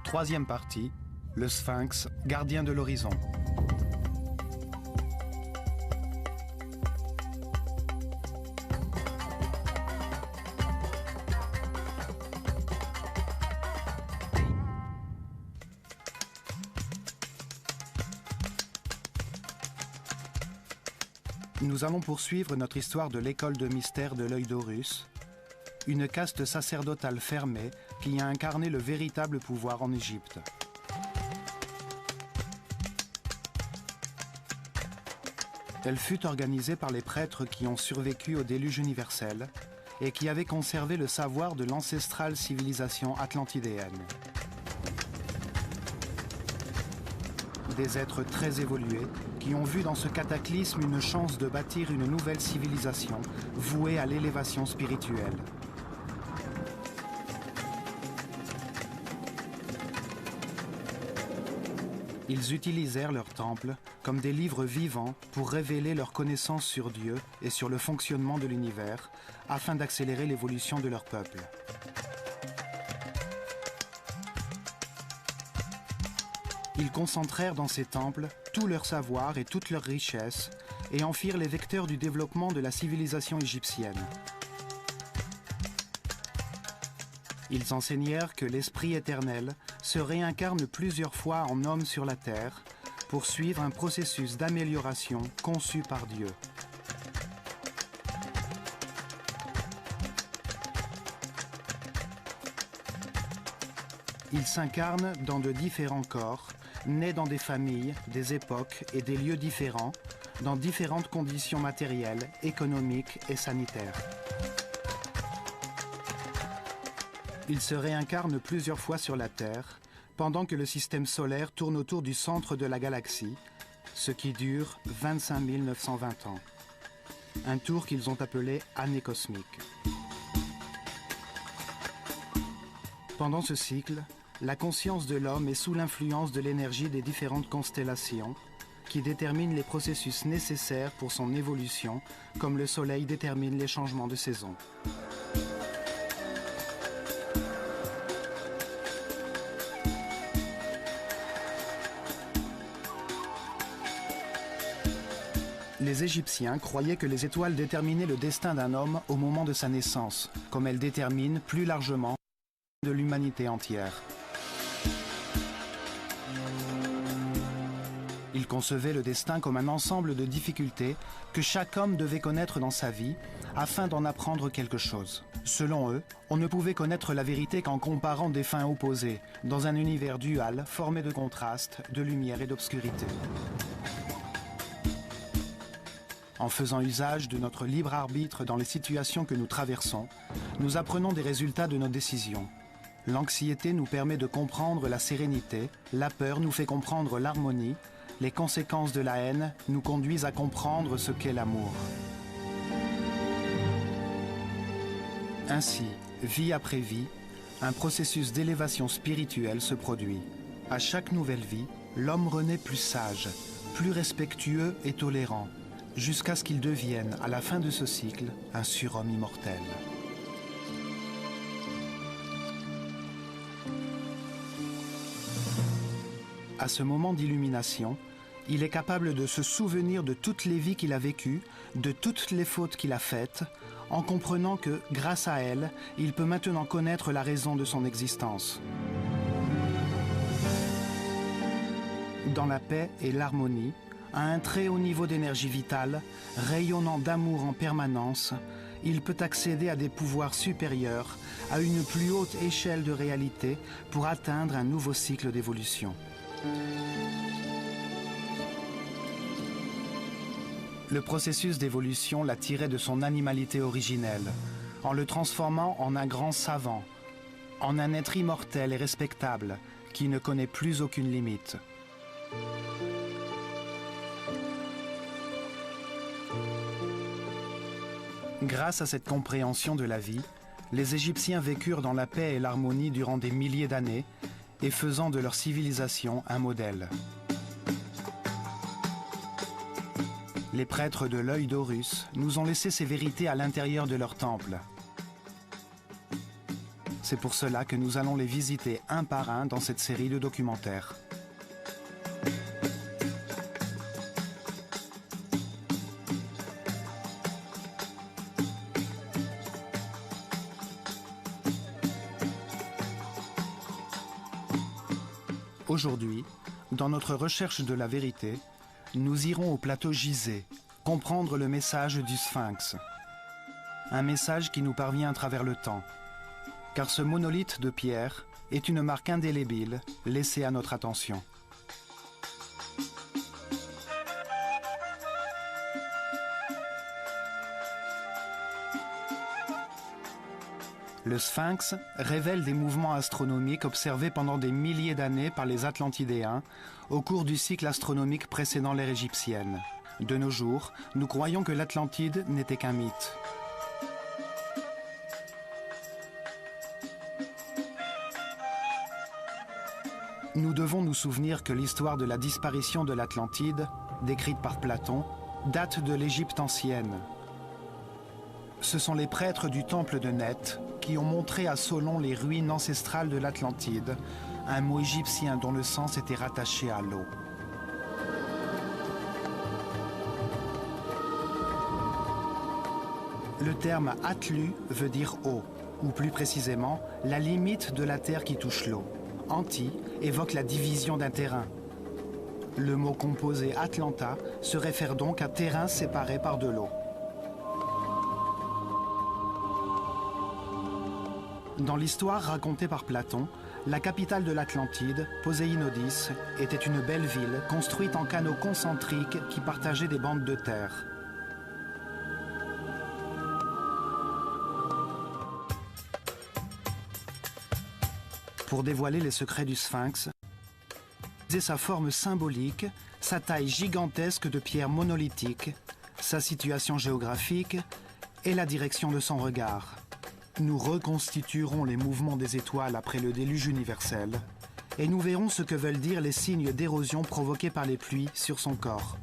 Troisième partie, le Sphinx, gardien de l'horizon. Nous allons poursuivre notre histoire de l'école de mystère de l'œil d'Horus, une caste sacerdotale fermée qui a incarné le véritable pouvoir en Égypte. Elle fut organisée par les prêtres qui ont survécu au déluge universel et qui avaient conservé le savoir de l'ancestrale civilisation atlantidéenne. Des êtres très évolués qui ont vu dans ce cataclysme une chance de bâtir une nouvelle civilisation vouée à l'élévation spirituelle. Ils utilisèrent leurs temples comme des livres vivants pour révéler leurs connaissances sur Dieu et sur le fonctionnement de l'univers, afin d'accélérer l'évolution de leur peuple. Ils concentrèrent dans ces temples tout leur savoir et toute leur richesse et en firent les vecteurs du développement de la civilisation égyptienne. Ils enseignèrent que l'Esprit éternel se réincarne plusieurs fois en homme sur la terre pour suivre un processus d'amélioration conçu par Dieu. Il s'incarne dans de différents corps, nés dans des familles, des époques et des lieux différents, dans différentes conditions matérielles, économiques et sanitaires. Il se réincarne plusieurs fois sur la Terre, pendant que le système solaire tourne autour du centre de la galaxie, ce qui dure 25 920 ans. Un tour qu'ils ont appelé année cosmique. Pendant ce cycle, la conscience de l'homme est sous l'influence de l'énergie des différentes constellations qui déterminent les processus nécessaires pour son évolution, comme le Soleil détermine les changements de saison. Les Égyptiens croyaient que les étoiles déterminaient le destin d'un homme au moment de sa naissance, comme elles déterminent plus largement de l'humanité entière. Ils concevaient le destin comme un ensemble de difficultés que chaque homme devait connaître dans sa vie afin d'en apprendre quelque chose. Selon eux, on ne pouvait connaître la vérité qu'en comparant des fins opposées, dans un univers dual formé de contrastes, de lumière et d'obscurité. En faisant usage de notre libre arbitre dans les situations que nous traversons, nous apprenons des résultats de nos décisions. L'anxiété nous permet de comprendre la sérénité, la peur nous fait comprendre l'harmonie, les conséquences de la haine nous conduisent à comprendre ce qu'est l'amour. Ainsi, vie après vie, un processus d'élévation spirituelle se produit. À chaque nouvelle vie, l'homme renaît plus sage, plus respectueux et tolérant, jusqu'à ce qu'il devienne, à la fin de ce cycle, un surhomme immortel. À ce moment d'illumination, il est capable de se souvenir de toutes les vies qu'il a vécues, de toutes les fautes qu'il a faites, en comprenant que, grâce à elles, il peut maintenant connaître la raison de son existence. Dans la paix et l'harmonie, à un très haut niveau d'énergie vitale, rayonnant d'amour en permanence, il peut accéder à des pouvoirs supérieurs, à une plus haute échelle de réalité pour atteindre un nouveau cycle d'évolution. Le processus d'évolution l'a tiré de son animalité originelle, en le transformant en un grand savant, en un être immortel et respectable qui ne connaît plus aucune limite. Grâce à cette compréhension de la vie, les Égyptiens vécurent dans la paix et l'harmonie durant des milliers d'années et faisant de leur civilisation un modèle. Les prêtres de l'œil d'Horus nous ont laissé ces vérités à l'intérieur de leur temple. C'est pour cela que nous allons les visiter un par un dans cette série de documentaires. Aujourd'hui, dans notre recherche de la vérité, nous irons au plateau Gizeh, comprendre le message du Sphinx. Un message qui nous parvient à travers le temps. Car ce monolithe de pierre est une marque indélébile laissée à notre attention. Le Sphinx révèle des mouvements astronomiques observés pendant des milliers d'années par les Atlantidéens au cours du cycle astronomique précédant l'ère égyptienne. De nos jours, nous croyons que l'Atlantide n'était qu'un mythe. Nous devons nous souvenir que l'histoire de la disparition de l'Atlantide, décrite par Platon, date de l'Égypte ancienne. Ce sont les prêtres du temple de Neth qui ont montré à Solon les ruines ancestrales de l'Atlantide, un mot égyptien dont le sens était rattaché à l'eau. Le terme Atlu veut dire eau, ou plus précisément, la limite de la terre qui touche l'eau. Anti évoque la division d'un terrain. Le mot composé Atlanta se réfère donc à terrain séparé par de l'eau. Dans l'histoire racontée par Platon, la capitale de l'Atlantide, Poséinodis, était une belle ville construite en canaux concentriques qui partageaient des bandes de terre. Pour dévoiler les secrets du Sphinx, c'est sa forme symbolique, sa taille gigantesque de pierre monolithique, sa situation géographique et la direction de son regard. Nous reconstituerons les mouvements des étoiles après le déluge universel et nous verrons ce que veulent dire les signes d'érosion provoqués par les pluies sur son corps.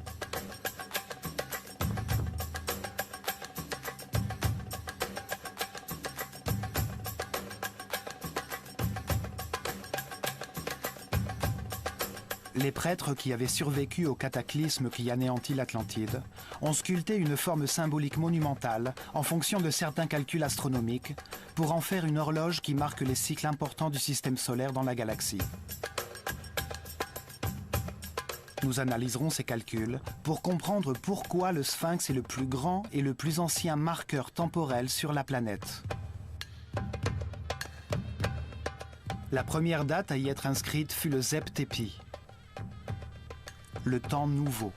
Les prêtres qui avaient survécu au cataclysme qui anéantit l'Atlantide ont sculpté une forme symbolique monumentale en fonction de certains calculs astronomiques pour en faire une horloge qui marque les cycles importants du système solaire dans la galaxie. Nous analyserons ces calculs pour comprendre pourquoi le Sphinx est le plus grand et le plus ancien marqueur temporel sur la planète. La première date à y être inscrite fut le Zep Tepi. Le temps nouveau,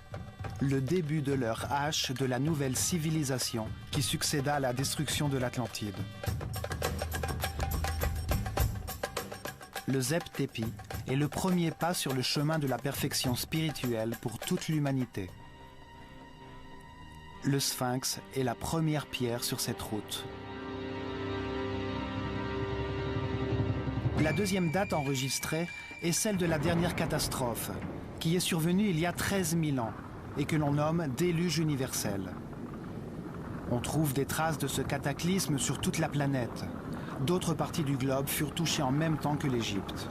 le début de l'heure H de la nouvelle civilisation qui succéda à la destruction de l'Atlantide. Le Zep Tepi est le premier pas sur le chemin de la perfection spirituelle pour toute l'humanité. Le Sphinx est la première pierre sur cette route. La deuxième date enregistrée est celle de la dernière catastrophe, qui est survenue il y a 13 000 ans et que l'on nomme déluge universel. On trouve des traces de ce cataclysme sur toute la planète. D'autres parties du globe furent touchées en même temps que l'Égypte.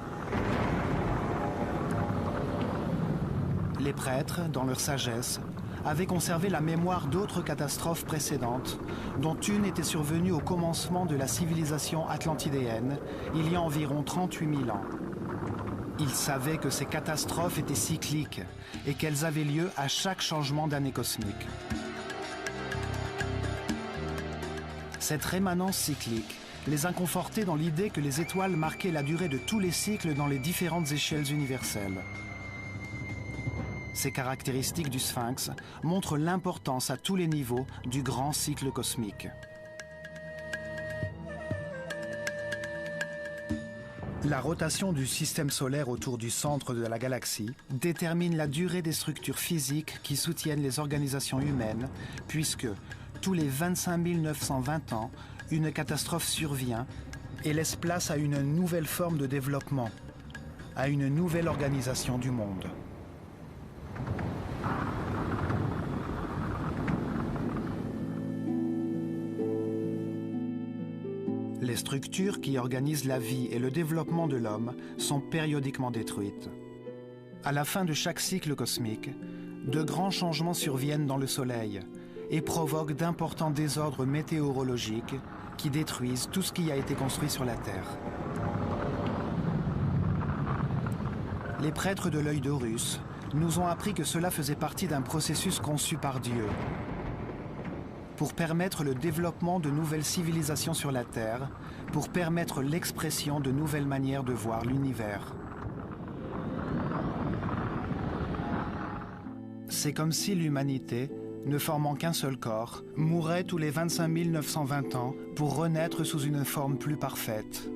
Les prêtres, dans leur sagesse, avaient conservé la mémoire d'autres catastrophes précédentes, dont une était survenue au commencement de la civilisation atlantidéenne, il y a environ 38 000 ans. Ils savaient que ces catastrophes étaient cycliques et qu'elles avaient lieu à chaque changement d'année cosmique. Cette rémanence cyclique les a confortés dans l'idée que les étoiles marquaient la durée de tous les cycles dans les différentes échelles universelles. Ces caractéristiques du Sphinx montrent l'importance à tous les niveaux du grand cycle cosmique. La rotation du système solaire autour du centre de la galaxie détermine la durée des structures physiques qui soutiennent les organisations humaines, puisque tous les 25 920 ans, une catastrophe survient et laisse place à une nouvelle forme de développement, à une nouvelle organisation du monde. Les structures qui organisent la vie et le développement de l'homme sont périodiquement détruites. À la fin de chaque cycle cosmique, de grands changements surviennent dans le Soleil et provoquent d'importants désordres météorologiques qui détruisent tout ce qui a été construit sur la Terre. Les prêtres de l'œil d'Horus nous ont appris que cela faisait partie d'un processus conçu par Dieu pour permettre le développement de nouvelles civilisations sur la Terre, pour permettre l'expression de nouvelles manières de voir l'univers. C'est comme si l'humanité, ne formant qu'un seul corps, mourait tous les 25 920 ans pour renaître sous une forme plus parfaite.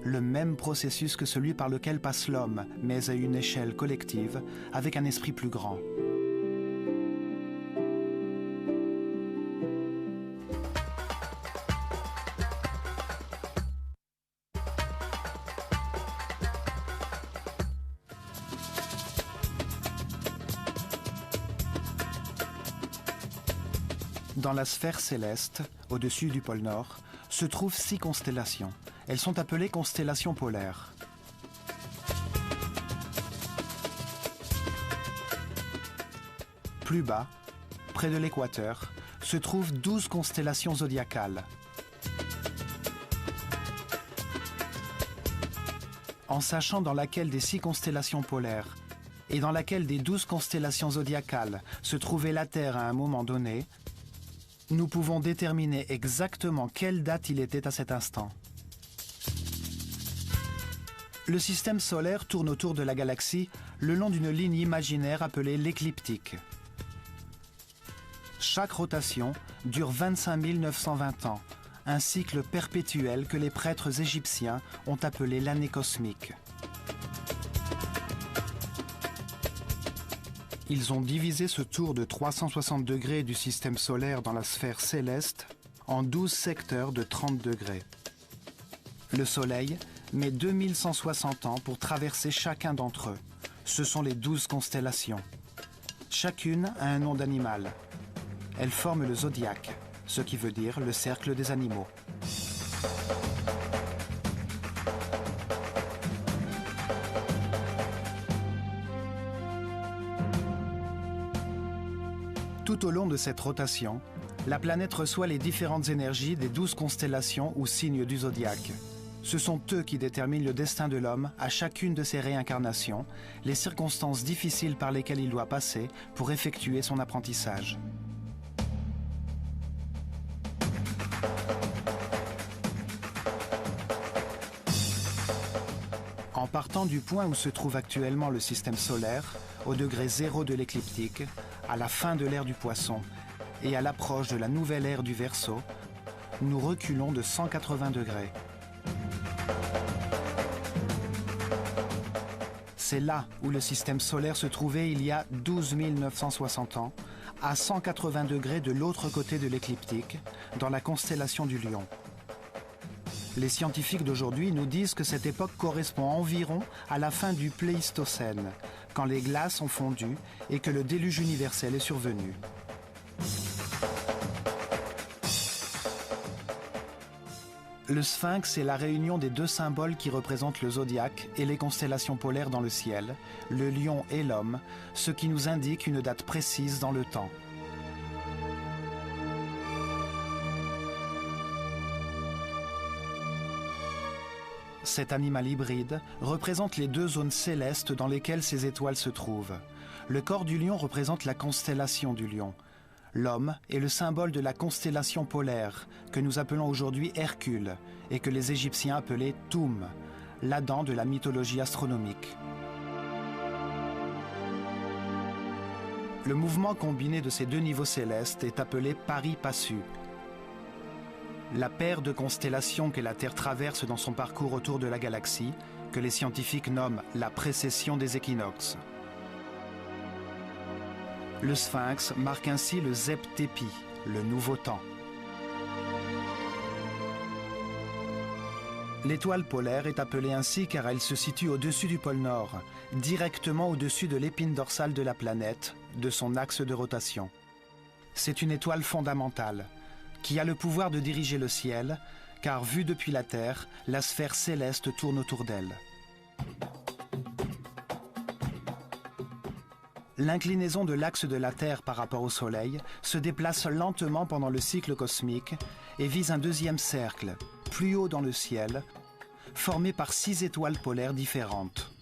Le même processus que celui par lequel passe l'homme, mais à une échelle collective, avec un esprit plus grand. Dans la sphère céleste, au-dessus du pôle Nord, se trouvent 6 constellations. Elles sont appelées constellations polaires. Plus bas, près de l'équateur, se trouvent 12 constellations zodiacales. En sachant dans laquelle des 6 constellations polaires et dans laquelle des 12 constellations zodiacales se trouvait la Terre à un moment donné, nous pouvons déterminer exactement quelle date il était à cet instant. Le système solaire tourne autour de la galaxie le long d'une ligne imaginaire appelée l'écliptique. Chaque rotation dure 25 920 ans, un cycle perpétuel que les prêtres égyptiens ont appelé l'année cosmique. Ils ont divisé ce tour de 360 degrés du système solaire dans la sphère céleste en 12 secteurs de 30 degrés. Le Soleil met 2160 ans pour traverser chacun d'entre eux. Ce sont les 12 constellations. Chacune a un nom d'animal. Elles forment le zodiaque, ce qui veut dire le cercle des animaux. Tout au long de cette rotation, la planète reçoit les différentes énergies des 12 constellations ou signes du zodiaque. Ce sont eux qui déterminent le destin de l'homme à chacune de ses réincarnations, les circonstances difficiles par lesquelles il doit passer pour effectuer son apprentissage. En partant du point où se trouve actuellement le système solaire, au degré 0 de l'écliptique, à la fin de l'ère du Poisson et à l'approche de la nouvelle ère du Verseau, nous reculons de 180 degrés. C'est là où le système solaire se trouvait il y a 12 960 ans, à 180 degrés de l'autre côté de l'écliptique, dans la constellation du Lion. Les scientifiques d'aujourd'hui nous disent que cette époque correspond environ à la fin du Pléistocène, quand les glaces ont fondu et que le déluge universel est survenu. Le sphinx est la réunion des deux symboles qui représentent le zodiaque et les constellations polaires dans le ciel, le lion et l'homme, ce qui nous indique une date précise dans le temps. Cet animal hybride représente les deux zones célestes dans lesquelles ces étoiles se trouvent. Le corps du lion représente la constellation du lion. L'homme est le symbole de la constellation polaire, que nous appelons aujourd'hui Hercule, et que les Égyptiens appelaient Toum, l'Adam de la mythologie astronomique. Le mouvement combiné de ces deux niveaux célestes est appelé pari-passu. La paire de constellations que la Terre traverse dans son parcours autour de la galaxie, que les scientifiques nomment la précession des équinoxes. Le sphinx marque ainsi le Zep-Tepi, le nouveau temps. L'étoile polaire est appelée ainsi car elle se situe au-dessus du pôle Nord, directement au-dessus de l'épine dorsale de la planète, de son axe de rotation. C'est une étoile fondamentale, qui a le pouvoir de diriger le ciel, car vue depuis la Terre, la sphère céleste tourne autour d'elle. L'inclinaison de l'axe de la Terre par rapport au Soleil se déplace lentement pendant le cycle cosmique et vise un deuxième cercle, plus haut dans le ciel, formé par 6 étoiles polaires différentes.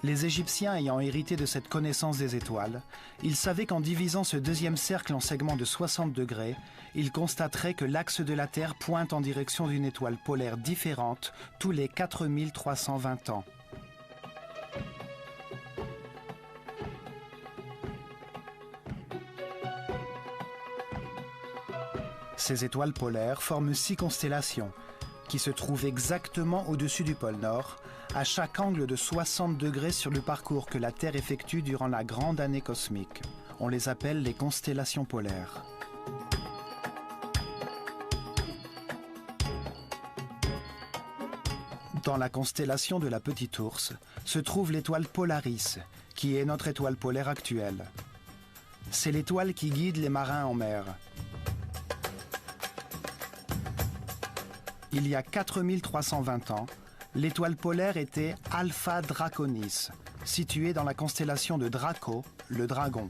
Les Égyptiens ayant hérité de cette connaissance des étoiles, ils savaient qu'en divisant ce deuxième cercle en segments de 60 degrés, ils constateraient que l'axe de la Terre pointe en direction d'une étoile polaire différente tous les 4320 ans. Ces étoiles polaires forment 6 constellations, qui se trouvent exactement au-dessus du pôle Nord, à chaque angle de 60 degrés sur le parcours que la Terre effectue durant la grande année cosmique. On les appelle les constellations polaires. Dans la constellation de la Petite Ourse se trouve l'étoile Polaris, qui est notre étoile polaire actuelle. C'est l'étoile qui guide les marins en mer. Il y a 4320 ans, l'étoile polaire était Alpha Draconis, située dans la constellation de Draco, le dragon.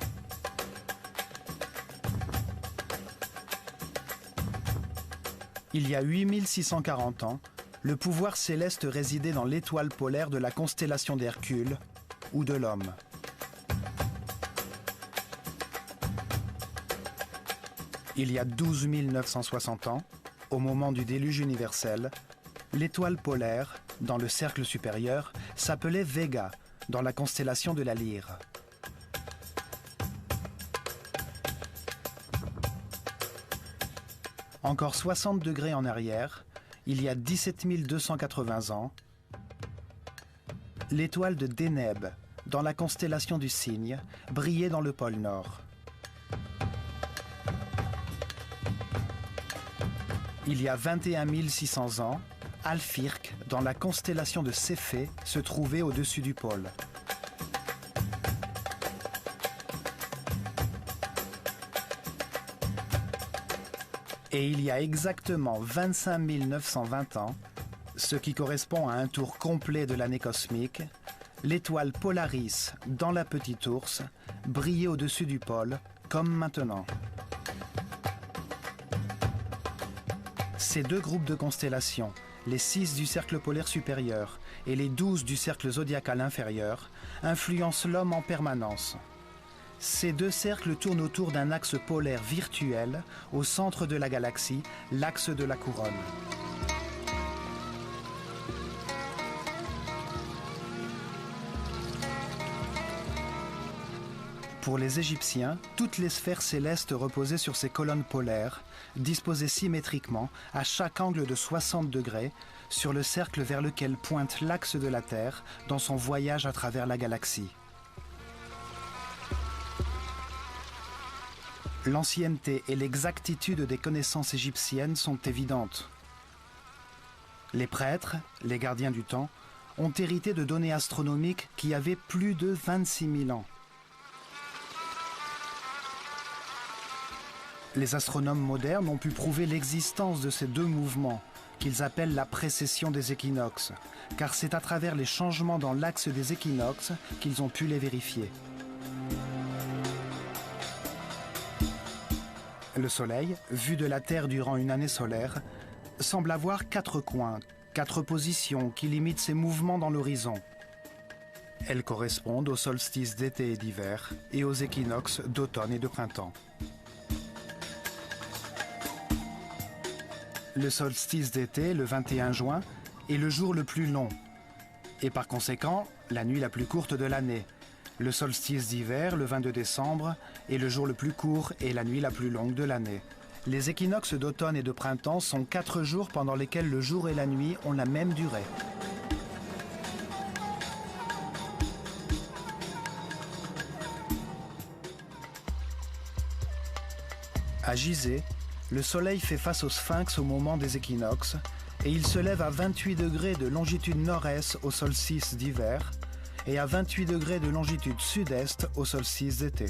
Il y a 8640 ans, le pouvoir céleste résidait dans l'étoile polaire de la constellation d'Hercule ou de l'Homme. Il y a 12 960 ans, au moment du déluge universel, l'étoile polaire, dans le cercle supérieur, s'appelait Vega, dans la constellation de la Lyre. Encore 60 degrés en arrière, il y a 17 280 ans, l'étoile de Deneb, dans la constellation du Cygne, brillait dans le pôle Nord. Il y a 21 600 ans, Alphyrque, dans la constellation de Céphée, se trouvait au-dessus du pôle. Et il y a exactement 25 920 ans, ce qui correspond à un tour complet de l'année cosmique, l'étoile Polaris, dans la Petite Ourse, brillait au-dessus du pôle, comme maintenant. Ces deux groupes de constellations, les 6 du cercle polaire supérieur et les 12 du cercle zodiacal inférieur, influencent l'homme en permanence. Ces deux cercles tournent autour d'un axe polaire virtuel au centre de la galaxie, l'axe de la couronne. Pour les Égyptiens, toutes les sphères célestes reposaient sur ces colonnes polaires, disposées symétriquement à chaque angle de 60 degrés, sur le cercle vers lequel pointe l'axe de la Terre dans son voyage à travers la galaxie. L'ancienneté et l'exactitude des connaissances égyptiennes sont évidentes. Les prêtres, les gardiens du temps, ont hérité de données astronomiques qui avaient plus de 26 000 ans. Les astronomes modernes ont pu prouver l'existence de ces deux mouvements, qu'ils appellent la précession des équinoxes, car c'est à travers les changements dans l'axe des équinoxes qu'ils ont pu les vérifier. Le Soleil, vu de la Terre durant une année solaire, semble avoir 4 coins, 4 positions qui limitent ses mouvements dans l'horizon. Elles correspondent aux solstices d'été et d'hiver et aux équinoxes d'automne et de printemps. Le solstice d'été, le 21 juin, est le jour le plus long et par conséquent la nuit la plus courte de l'année. Le solstice d'hiver, le 22 décembre, est le jour le plus court et la nuit la plus longue de l'année. Les équinoxes d'automne et de printemps sont 4 jours pendant lesquels le jour et la nuit ont la même durée. À Gizeh, le Soleil fait face au Sphinx au moment des équinoxes et il se lève à 28 degrés de longitude nord-est au solstice d'hiver et à 28 degrés de longitude sud-est au solstice d'été.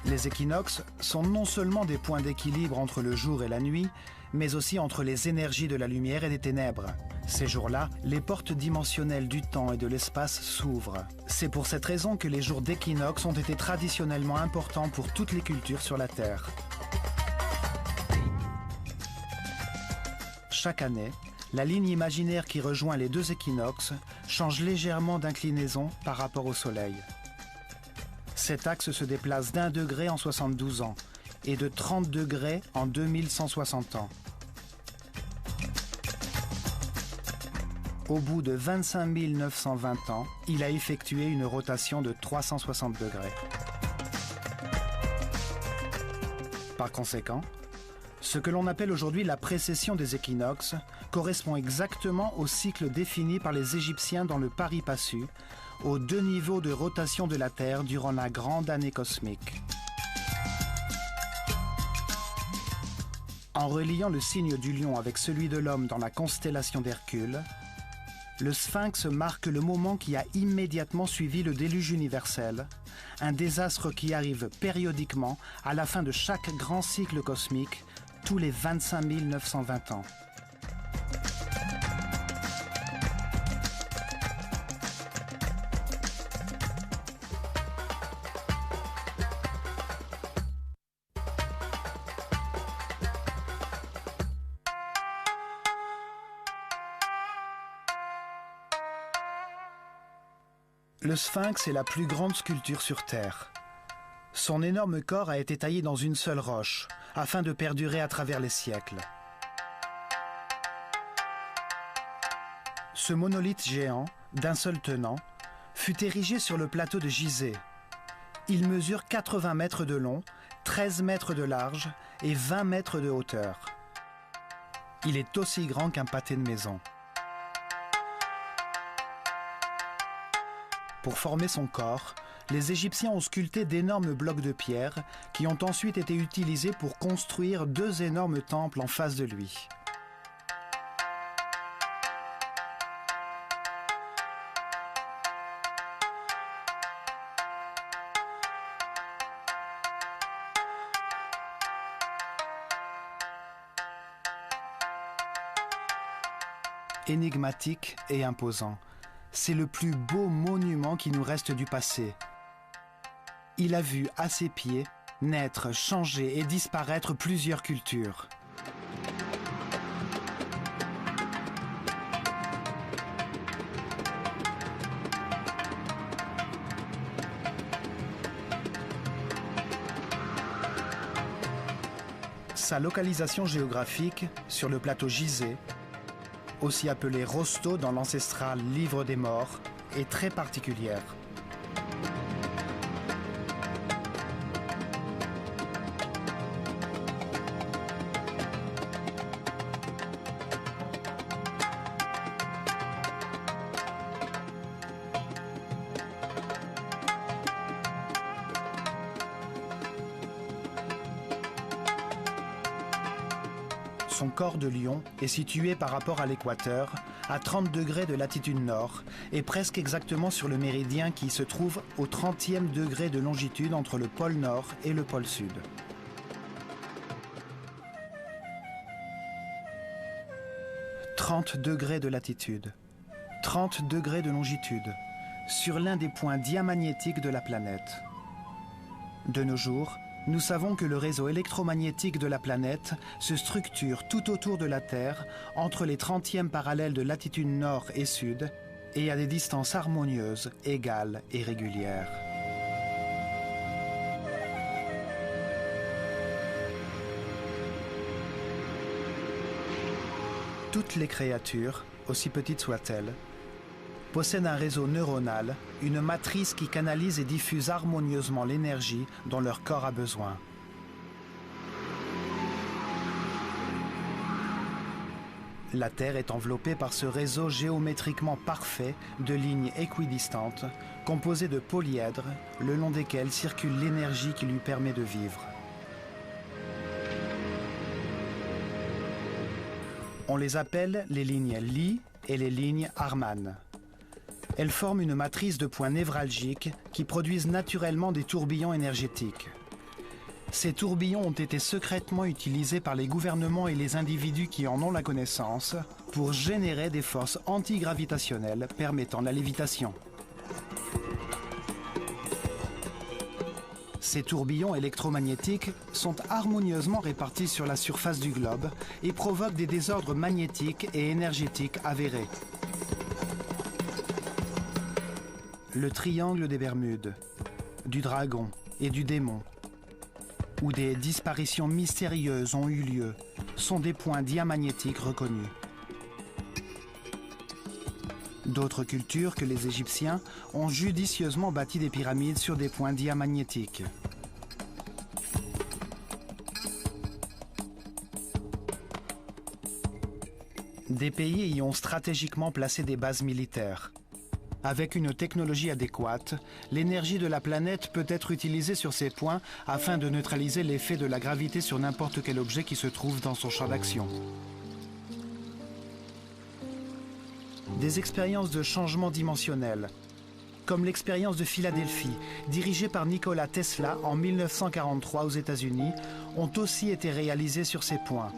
Les équinoxes sont non seulement des points d'équilibre entre le jour et la nuit, mais aussi entre les énergies de la lumière et des ténèbres. Ces jours-là, les portes dimensionnelles du temps et de l'espace s'ouvrent. C'est pour cette raison que les jours d'équinoxe ont été traditionnellement importants pour toutes les cultures sur la Terre. Chaque année, la ligne imaginaire qui rejoint les deux équinoxes change légèrement d'inclinaison par rapport au Soleil. Cet axe se déplace d'1 degré en 72 ans et de 30 degrés en 2160 ans. Au bout de 25 920 ans, il a effectué une rotation de 360 degrés. Par conséquent, ce que l'on appelle aujourd'hui la précession des équinoxes correspond exactement au cycle défini par les Égyptiens dans le pari passu, aux 2 niveaux de rotation de la Terre durant la grande année cosmique. En reliant le signe du lion avec celui de l'homme dans la constellation d'Hercule, le Sphinx marque le moment qui a immédiatement suivi le déluge universel, un désastre qui arrive périodiquement à la fin de chaque grand cycle cosmique, tous les 25 920 ans. Le Sphinx est la plus grande sculpture sur Terre. Son énorme corps a été taillé dans une seule roche, afin de perdurer à travers les siècles. Ce monolithe géant, d'un seul tenant, fut érigé sur le plateau de Gizeh. Il mesure 80 mètres de long, 13 mètres de large et 20 mètres de hauteur. Il est aussi grand qu'un pâté de maison. Pour former son corps, les Égyptiens ont sculpté d'énormes blocs de pierre qui ont ensuite été utilisés pour construire 2 énormes temples en face de lui. Énigmatique et imposant, c'est le plus beau monument qui nous reste du passé. Il a vu à ses pieds naître, changer et disparaître plusieurs cultures. Sa localisation géographique sur le plateau Gizeh, aussi appelé Rosto dans l'ancestral Livre des Morts, est très particulière. Son corps de lion est situé par rapport à l'équateur, à 30 degrés de latitude nord, et presque exactement sur le méridien qui se trouve au 30e degré de longitude entre le pôle nord et le pôle sud. « 30 degrés de latitude, 30 degrés de longitude, sur l'un des points diamagnétiques de la planète. De nos jours, nous savons que le réseau électromagnétique de la planète se structure tout autour de la Terre, entre les 30e parallèles de latitude nord et sud, et à des distances harmonieuses, égales et régulières. Toutes les créatures, aussi petites soient-elles, possèdent un réseau neuronal, une matrice qui canalise et diffuse harmonieusement l'énergie dont leur corps a besoin. La Terre est enveloppée par ce réseau géométriquement parfait de lignes équidistantes, composées de polyèdres, le long desquels circule l'énergie qui lui permet de vivre. On les appelle les lignes Li et les lignes Harman. Elles forment une matrice de points névralgiques qui produisent naturellement des tourbillons énergétiques. Ces tourbillons ont été secrètement utilisés par les gouvernements et les individus qui en ont la connaissance pour générer des forces antigravitationnelles permettant la lévitation. Ces tourbillons électromagnétiques sont harmonieusement répartis sur la surface du globe et provoquent des désordres magnétiques et énergétiques avérés. Le triangle des Bermudes, du dragon et du démon, où des disparitions mystérieuses ont eu lieu, sont des points diamagnétiques reconnus. D'autres cultures que les Égyptiens ont judicieusement bâti des pyramides sur des points diamagnétiques. Des pays y ont stratégiquement placé des bases militaires. Avec une technologie adéquate, l'énergie de la planète peut être utilisée sur ces points afin de neutraliser l'effet de la gravité sur n'importe quel objet qui se trouve dans son champ d'action. Des expériences de changement dimensionnel, comme l'expérience de Philadelphie, dirigée par Nikola Tesla en 1943 aux États-Unis, ont aussi été réalisées sur ces points.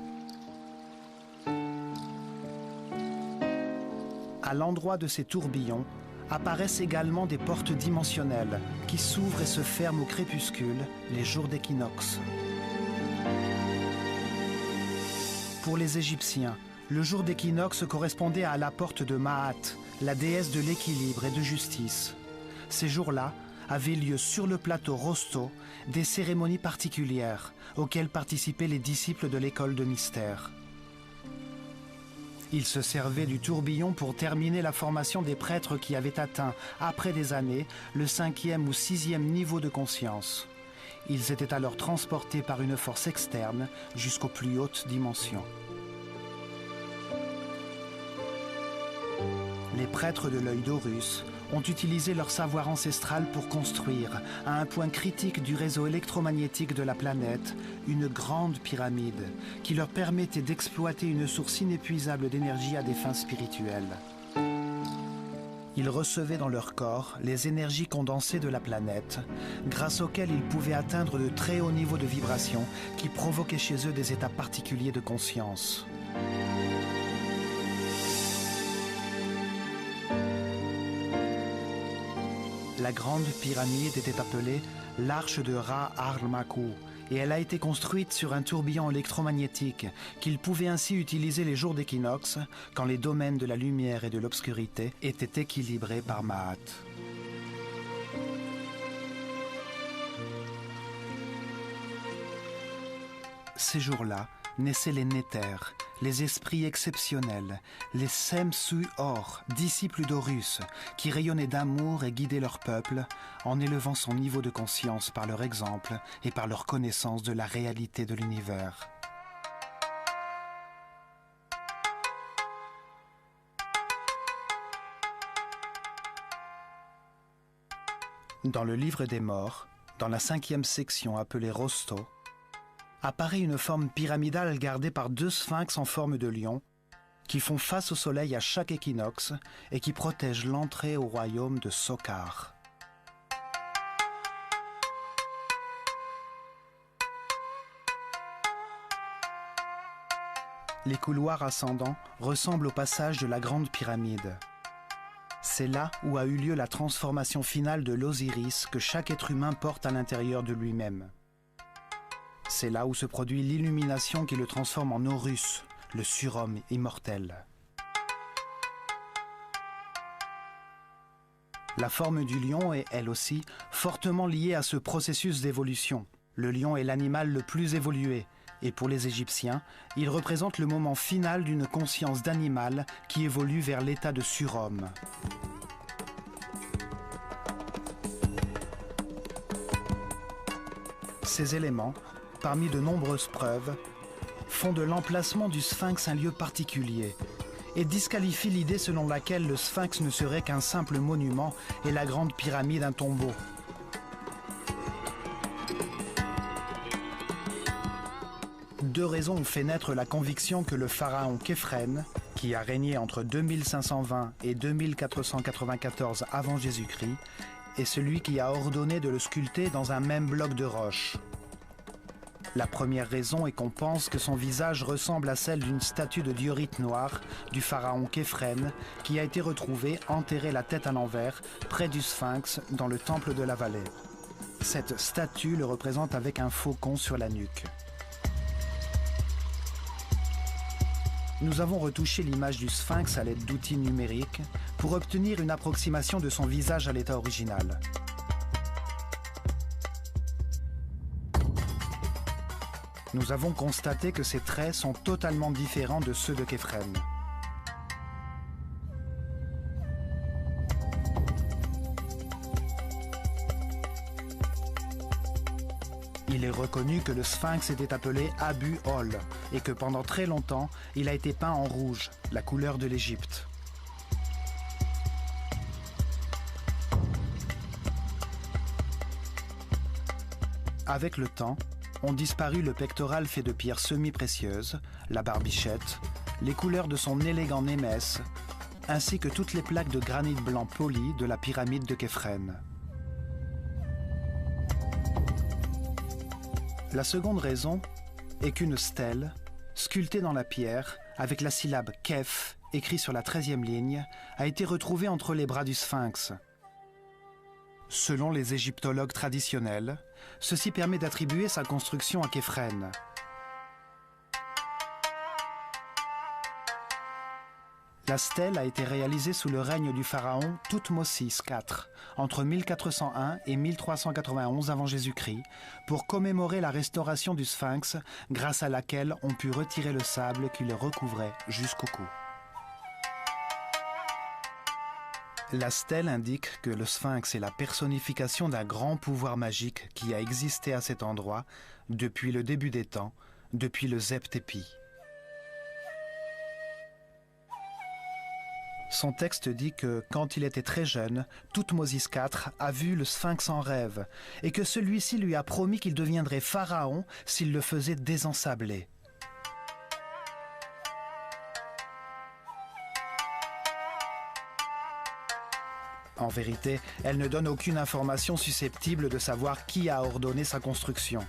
À l'endroit de ces tourbillons, apparaissent également des portes dimensionnelles qui s'ouvrent et se ferment au crépuscule, les jours d'équinoxe. Pour les Égyptiens, le jour d'équinoxe correspondait à la porte de Maat, la déesse de l'équilibre et de justice. Ces jours-là avaient lieu sur le plateau Rosto des cérémonies particulières auxquelles participaient les disciples de l'école de mystère. Ils se servaient du tourbillon pour terminer la formation des prêtres qui avaient atteint, après des années, le 5e ou 6e niveau de conscience. Ils étaient alors transportés par une force externe jusqu'aux plus hautes dimensions. Les prêtres de l'œil d'Horus ont utilisé leur savoir ancestral pour construire, à un point critique du réseau électromagnétique de la planète, une grande pyramide qui leur permettait d'exploiter une source inépuisable d'énergie à des fins spirituelles. Ils recevaient dans leur corps les énergies condensées de la planète, grâce auxquelles ils pouvaient atteindre de très hauts niveaux de vibration qui provoquaient chez eux des états particuliers de conscience. La grande pyramide était appelée l'Arche de Ra-Armakou et elle a été construite sur un tourbillon électromagnétique qu'ils pouvaient ainsi utiliser les jours d'équinoxe quand les domaines de la lumière et de l'obscurité étaient équilibrés par Maat. Ces jours-là naissaient les Néthers, les esprits exceptionnels, les Semsu-Or, disciples d'Horus, qui rayonnaient d'amour et guidaient leur peuple en élevant son niveau de conscience par leur exemple et par leur connaissance de la réalité de l'univers. Dans le livre des morts, dans la 5e section appelée Rosto, apparaît une forme pyramidale gardée par 2 sphinx en forme de lion qui font face au soleil à chaque équinoxe et qui protègent l'entrée au royaume de Sokar. Les couloirs ascendants ressemblent au passage de la grande pyramide. C'est là où a eu lieu la transformation finale de l'Osiris que chaque être humain porte à l'intérieur de lui-même. C'est là où se produit l'illumination qui le transforme en Horus, le surhomme immortel. La forme du lion est, elle aussi, fortement liée à ce processus d'évolution. Le lion est l'animal le plus évolué, et pour les Égyptiens, il représente le moment final d'une conscience d'animal qui évolue vers l'état de surhomme. Ces éléments, parmi de nombreuses preuves, font de l'emplacement du sphinx un lieu particulier et disqualifient l'idée selon laquelle le sphinx ne serait qu'un simple monument et la grande pyramide un tombeau. Deux raisons ont fait naître la conviction que le pharaon Képhren, qui a régné entre 2520 et 2494 avant Jésus-Christ, est celui qui a ordonné de le sculpter dans un même bloc de roche. La première raison est qu'on pense que son visage ressemble à celle d'une statue de diorite noire du pharaon Képhren qui a été retrouvée enterrée la tête à l'envers près du Sphinx dans le temple de la vallée. Cette statue le représente avec un faucon sur la nuque. Nous avons retouché l'image du Sphinx à l'aide d'outils numériques pour obtenir une approximation de son visage à l'état original. Nous avons constaté que ses traits sont totalement différents de ceux de Képhren. Il est reconnu que le Sphinx était appelé Abu-Ol et que pendant très longtemps, il a été peint en rouge, la couleur de l'Égypte. Avec le temps, ont disparu le pectoral fait de pierres semi-précieuses, la barbichette, les couleurs de son élégant némès, ainsi que toutes les plaques de granit blanc poli de la pyramide de Képhren. La seconde raison est qu'une stèle, sculptée dans la pierre, avec la syllabe Kef, écrit sur la 13e ligne, a été retrouvée entre les bras du Sphinx. Selon les égyptologues traditionnels, ceci permet d'attribuer sa construction à Képhren. La stèle a été réalisée sous le règne du pharaon Thoutmôsis IV, entre 1401 et 1391 avant Jésus-Christ, pour commémorer la restauration du Sphinx, grâce à laquelle on put retirer le sable qui le recouvrait jusqu'au cou. La stèle indique que le Sphinx est la personnification d'un grand pouvoir magique qui a existé à cet endroit depuis le début des temps, depuis le Zep-Tépi. Son texte dit que, quand il était très jeune, Thoutmôsis IV a vu le Sphinx en rêve et que celui-ci lui a promis qu'il deviendrait pharaon s'il le faisait désensabler. En vérité, elle ne donne aucune information susceptible de savoir qui a ordonné sa construction.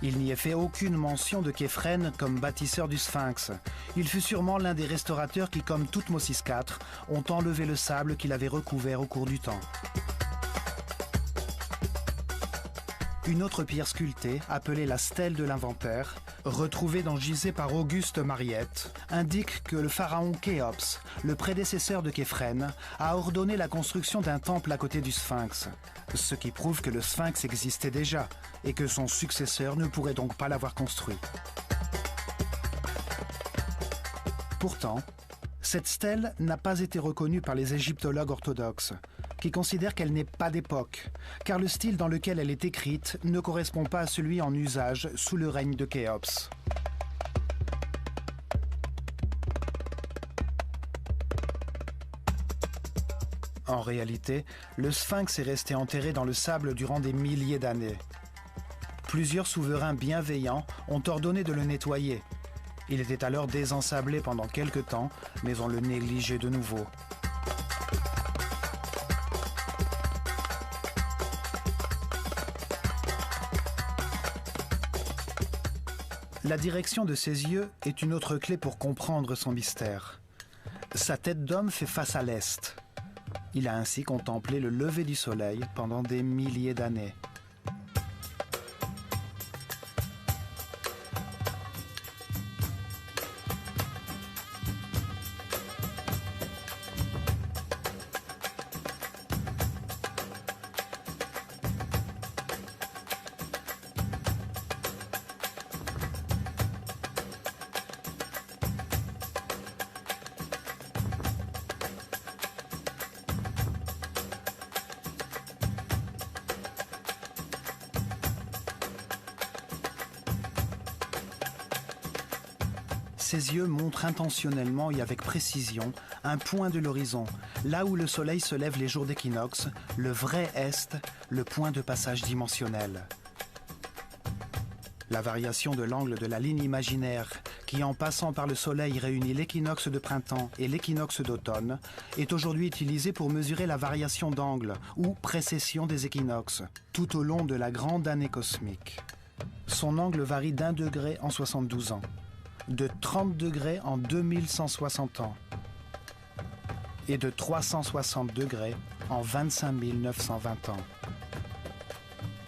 Il n'y est fait aucune mention de Képhren comme bâtisseur du Sphinx. Il fut sûrement l'un des restaurateurs qui, comme Thoutmôsis IV, ont enlevé le sable qu'il avait recouvert au cours du temps. Une autre pierre sculptée, appelée la stèle de l'inventaire, retrouvée dans Gizeh par Auguste Mariette, indique que le pharaon Khéops, le prédécesseur de Képhren, a ordonné la construction d'un temple à côté du Sphinx, ce qui prouve que le Sphinx existait déjà et que son successeur ne pourrait donc pas l'avoir construit. Pourtant, cette stèle n'a pas été reconnue par les égyptologues orthodoxes, qui considèrent qu'elle n'est pas d'époque, car le style dans lequel elle est écrite ne correspond pas à celui en usage sous le règne de Khéops. En réalité, le Sphinx est resté enterré dans le sable durant des milliers d'années. Plusieurs souverains bienveillants ont ordonné de le nettoyer. Il était alors désensablé pendant quelque temps, mais on le négligeait de nouveau. La direction de ses yeux est une autre clé pour comprendre son mystère. Sa tête d'homme fait face à l'est. Il a ainsi contemplé le lever du soleil pendant des milliers d'années. Ses yeux montrent intentionnellement et avec précision un point de l'horizon, là où le soleil se lève les jours d'équinoxe, le vrai est, le point de passage dimensionnel. La variation de l'angle de la ligne imaginaire qui en passant par le Soleil réunit l'équinoxe de printemps et l'équinoxe d'automne, est aujourd'hui utilisé pour mesurer la variation d'angle ou précession des équinoxes tout au long de la grande année cosmique. Son angle varie d'1 degré en 72 ans, de 30 degrés en 2160 ans et de 360 degrés en 25 920 ans.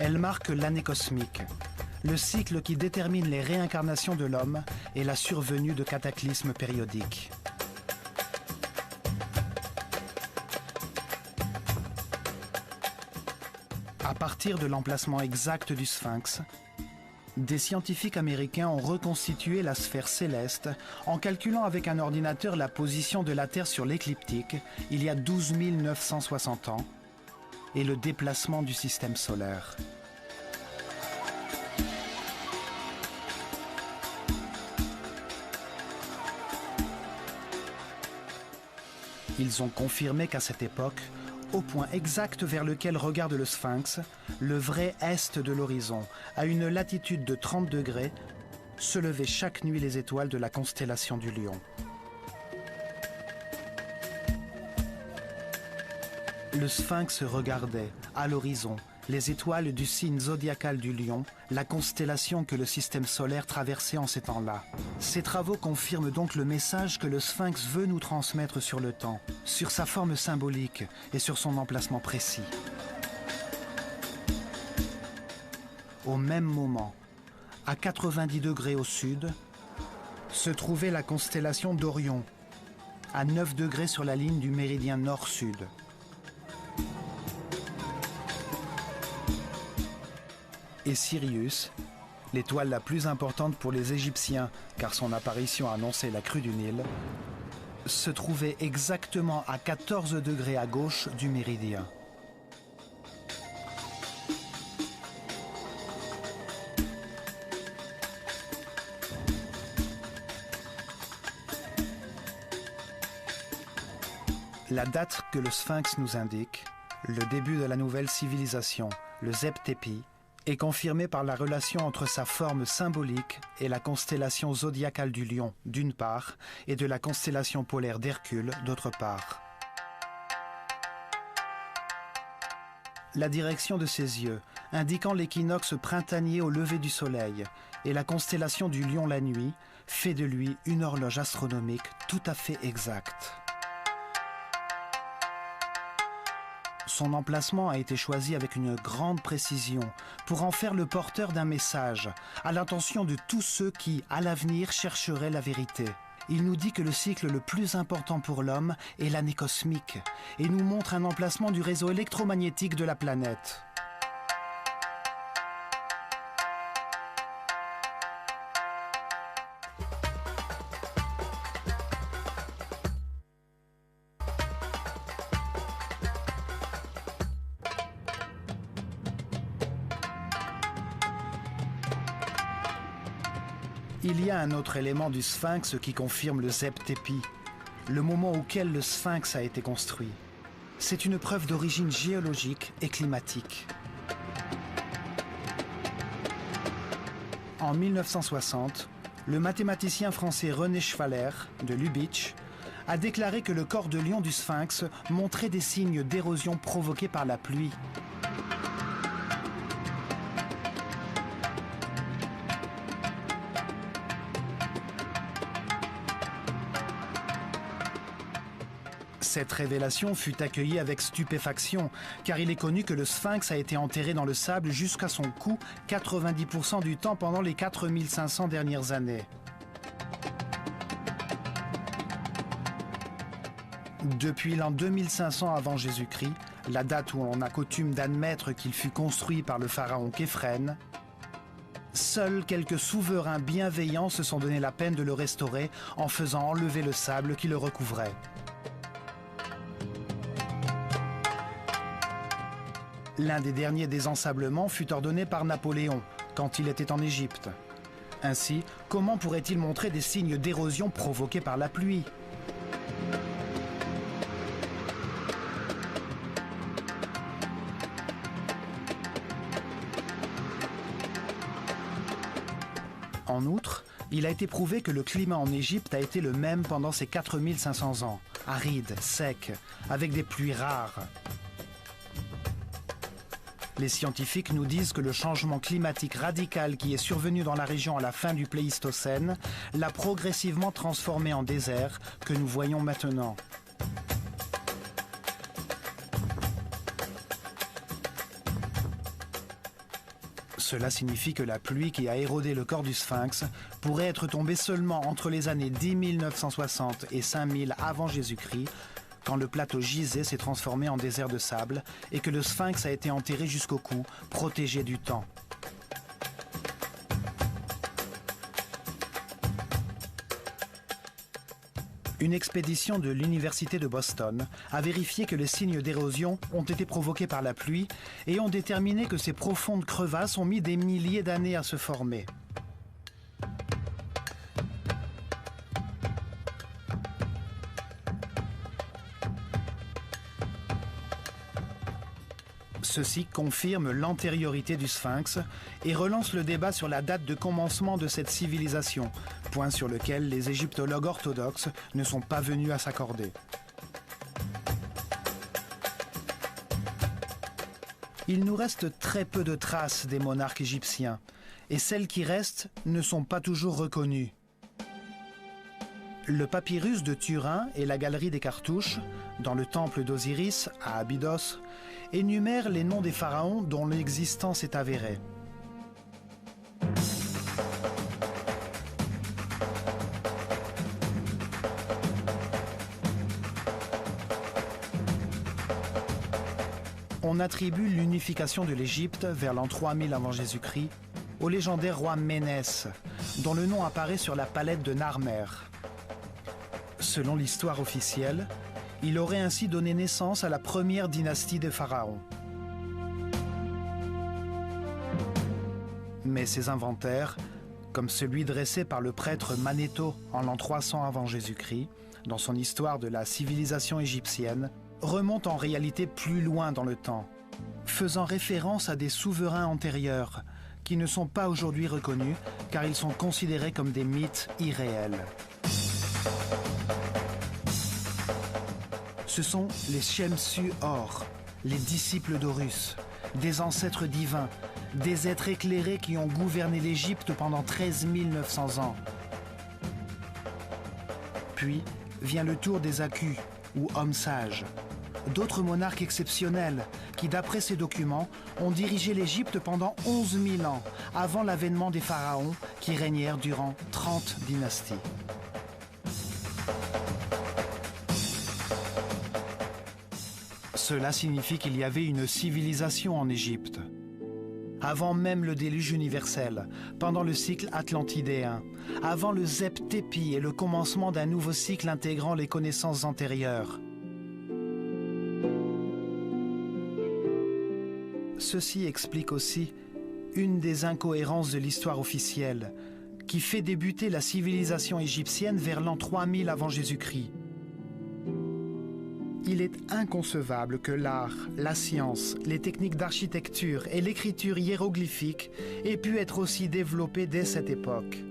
Elle marque l'année cosmique, le cycle qui détermine les réincarnations de l'homme et la survenue de cataclysmes périodiques. À partir de l'emplacement exact du Sphinx, des scientifiques américains ont reconstitué la sphère céleste en calculant avec un ordinateur la position de la Terre sur l'écliptique il y a 12 960 ans et le déplacement du système solaire. Ils ont confirmé qu'à cette époque, au point exact vers lequel regarde le Sphinx, le vrai est de l'horizon, à une latitude de 30 degrés, se levaient chaque nuit les étoiles de la constellation du Lion. Le Sphinx regardait, à l'horizon, les étoiles du signe zodiacal du Lion, la constellation que le système solaire traversait en ces temps-là. Ces travaux confirment donc le message que le Sphinx veut nous transmettre sur le temps, sur sa forme symbolique et sur son emplacement précis. Au même moment, à 90 degrés au sud, se trouvait la constellation d'Orion, à 9 degrés sur la ligne du méridien nord-sud. Et Sirius, l'étoile la plus importante pour les Égyptiens, car son apparition annonçait la crue du Nil, se trouvait exactement à 14 degrés à gauche du méridien. La date que le Sphinx nous indique, le début de la nouvelle civilisation, le Zep-Tepi, est confirmée par la relation entre sa forme symbolique et la constellation zodiacale du Lion, d'une part, et de la constellation polaire d'Hercule, d'autre part. La direction de ses yeux, indiquant l'équinoxe printanier au lever du soleil, et la constellation du Lion la nuit, fait de lui une horloge astronomique tout à fait exacte. Son emplacement a été choisi avec une grande précision pour en faire le porteur d'un message à l'intention de tous ceux qui, à l'avenir, chercheraient la vérité. Il nous dit que le cycle le plus important pour l'homme est l'année cosmique et nous montre un emplacement du réseau électromagnétique de la planète. Il y a un autre élément du Sphinx qui confirme le Zep-Tepi, le moment auquel le Sphinx a été construit. C'est une preuve d'origine géologique et climatique. En 1960, le mathématicien français René Schwaller, de Lubitsch, a déclaré que le corps de lion du Sphinx montrait des signes d'érosion provoqués par la pluie. Cette révélation fut accueillie avec stupéfaction, car il est connu que le Sphinx a été enterré dans le sable jusqu'à son cou 90% du temps pendant les 4500 dernières années. Depuis l'an 2500 avant Jésus-Christ, la date où on a coutume d'admettre qu'il fut construit par le pharaon Képhren, seuls quelques souverains bienveillants se sont donné la peine de le restaurer en faisant enlever le sable qui le recouvrait. L'un des derniers désensablements fut ordonné par Napoléon, quand il était en Égypte. Ainsi, comment pourrait-il montrer des signes d'érosion provoqués par la pluie ? En outre, Il a été prouvé que le climat en Égypte a été le même pendant ces 4500 ans, aride, sec, avec des pluies rares. Les scientifiques nous disent que le changement climatique radical qui est survenu dans la région à la fin du Pléistocène l'a progressivement transformé en désert que nous voyons maintenant. Cela signifie que la pluie qui a érodé le corps du Sphinx pourrait être tombée seulement entre les années 10 960 et 5000 avant Jésus-Christ, quand le plateau gisé s'est transformé en désert de sable et que le Sphinx a été enterré jusqu'au cou, protégé du temps. Une expédition de l'Université de Boston a vérifié que les signes d'érosion ont été provoqués par la pluie et ont déterminé que ces profondes crevasses ont mis des milliers d'années à se former. Ceci confirme l'antériorité du Sphinx et relance le débat sur la date de commencement de cette civilisation, point sur lequel les égyptologues orthodoxes ne sont pas venus à s'accorder. Il nous reste très peu de traces des monarques égyptiens, et celles qui restent ne sont pas toujours reconnues. Le papyrus de Turin et la galerie des cartouches, dans le temple d'Osiris, à Abydos, énumèrent les noms des pharaons dont l'existence est avérée. On attribue l'unification de l'Égypte vers l'an 3000 avant Jésus-Christ au légendaire roi Ménès, dont le nom apparaît sur la palette de Narmer. Selon l'histoire officielle, il aurait ainsi donné naissance à la première dynastie des pharaons. Mais ces inventaires, comme celui dressé par le prêtre Manetho en l'an 300 avant Jésus-Christ, dans son histoire de la civilisation égyptienne, remontent en réalité plus loin dans le temps, faisant référence à des souverains antérieurs qui ne sont pas aujourd'hui reconnus car ils sont considérés comme des mythes irréels. Ce sont les Shemsu-Hor, les disciples d'Horus, des ancêtres divins, des êtres éclairés qui ont gouverné l'Égypte pendant 13 900 ans. Puis vient le tour des Akus, ou hommes sages, d'autres monarques exceptionnels qui, d'après ces documents, ont dirigé l'Égypte pendant 11 000 ans, avant l'avènement des pharaons qui régnèrent durant 30 dynasties. Cela signifie qu'il y avait une civilisation en Égypte. Avant même le déluge universel, pendant le cycle atlantidéen, avant le Zep-Tépi et le commencement d'un nouveau cycle intégrant les connaissances antérieures. Ceci explique aussi une des incohérences de l'histoire officielle, qui fait débuter la civilisation égyptienne vers l'an 3000 avant Jésus-Christ. Il est inconcevable que l'art, la science, les techniques d'architecture et l'écriture hiéroglyphique aient pu être aussi développées dès cette époque.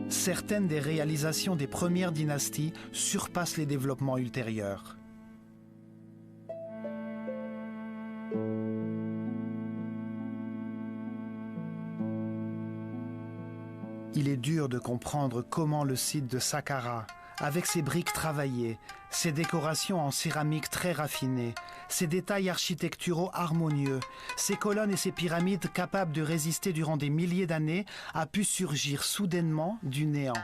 Certaines des réalisations des premières dynasties surpassent les développements ultérieurs. Il est dur de comprendre comment le site de Saqqara, avec ses briques travaillées, ses décorations en céramique très raffinées, ses détails architecturaux harmonieux, ses colonnes et ses pyramides capables de résister durant des milliers d'années, a pu surgir soudainement du néant.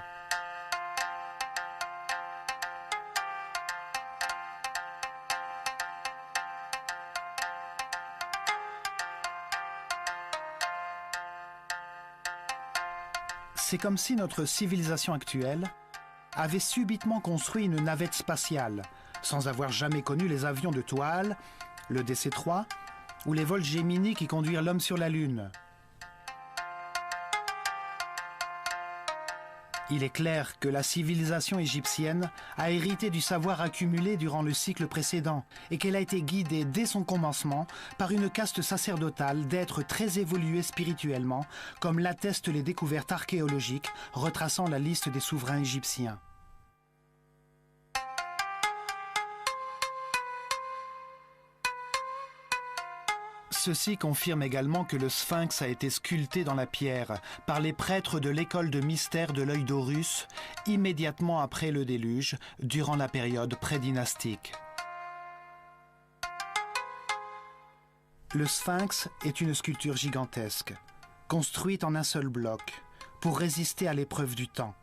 C'est comme si notre civilisation actuelle avait subitement construit une navette spatiale, sans avoir jamais connu les avions de toile, le DC-3 ou les vols Gemini qui conduisent l'homme sur la Lune. Il est clair que la civilisation égyptienne a hérité du savoir accumulé durant le cycle précédent et qu'elle a été guidée dès son commencement par une caste sacerdotale d'êtres très évolués spirituellement, comme l'attestent les découvertes archéologiques retraçant la liste des souverains égyptiens. Ceci confirme également que le sphinx a été sculpté dans la pierre par les prêtres de l'école de mystère de l'œil d'Horus immédiatement après le déluge, durant la période prédynastique. Le sphinx est une sculpture gigantesque, construite en un seul bloc, pour résister à l'épreuve du temps.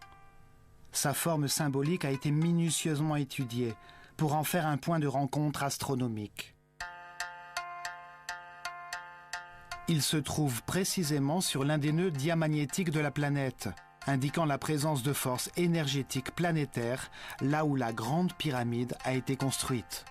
Sa forme symbolique a été minutieusement étudiée pour en faire un point de rencontre astronomique. Il se trouve précisément sur l'un des nœuds diamagnétiques de la planète, indiquant la présence de forces énergétiques planétaires là où la Grande Pyramide a été construite.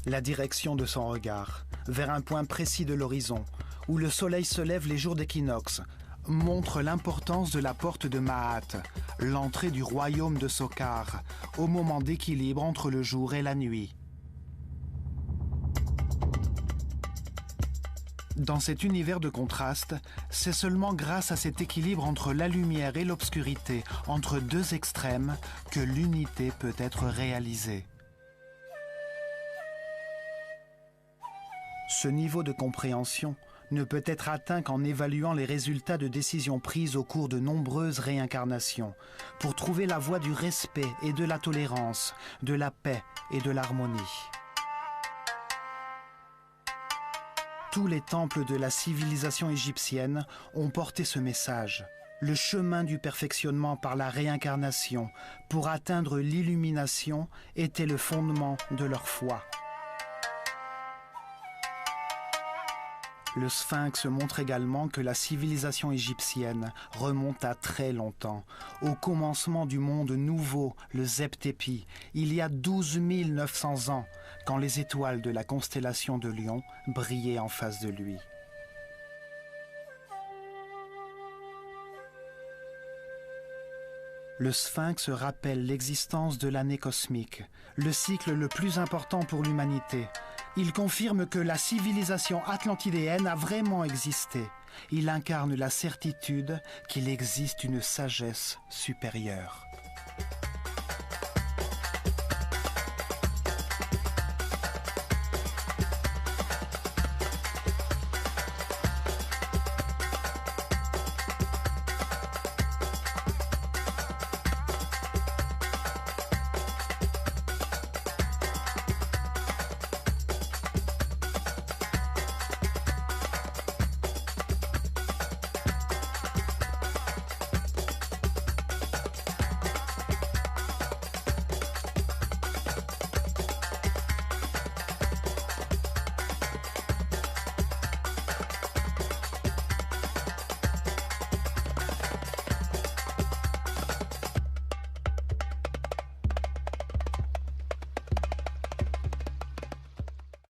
La direction de son regard, vers un point précis de l'horizon, où le soleil se lève les jours d'équinoxe, montre l'importance de la porte de Maat, l'entrée du royaume de Sokar, au moment d'équilibre entre le jour et la nuit. Dans cet univers de contraste, c'est seulement grâce à cet équilibre entre la lumière et l'obscurité, entre deux extrêmes, que l'unité peut être réalisée. Ce niveau de compréhension ne peut être atteint qu'en évaluant les résultats de décisions prises au cours de nombreuses réincarnations, pour trouver la voie du respect et de la tolérance, de la paix et de l'harmonie. Tous les temples de la civilisation égyptienne ont porté ce message, le chemin du perfectionnement par la réincarnation pour atteindre l'illumination était le fondement de leur foi. Le sphinx montre également que la civilisation égyptienne remonte à très longtemps, au commencement du monde nouveau, le Zep-Tepi, il y a 12 900 ans, quand les étoiles de la constellation de Lion brillaient en face de lui. Le sphinx rappelle l'existence de l'année cosmique, le cycle le plus important pour l'humanité. Il confirme que la civilisation atlantidéenne a vraiment existé. Il incarne la certitude qu'il existe une sagesse supérieure.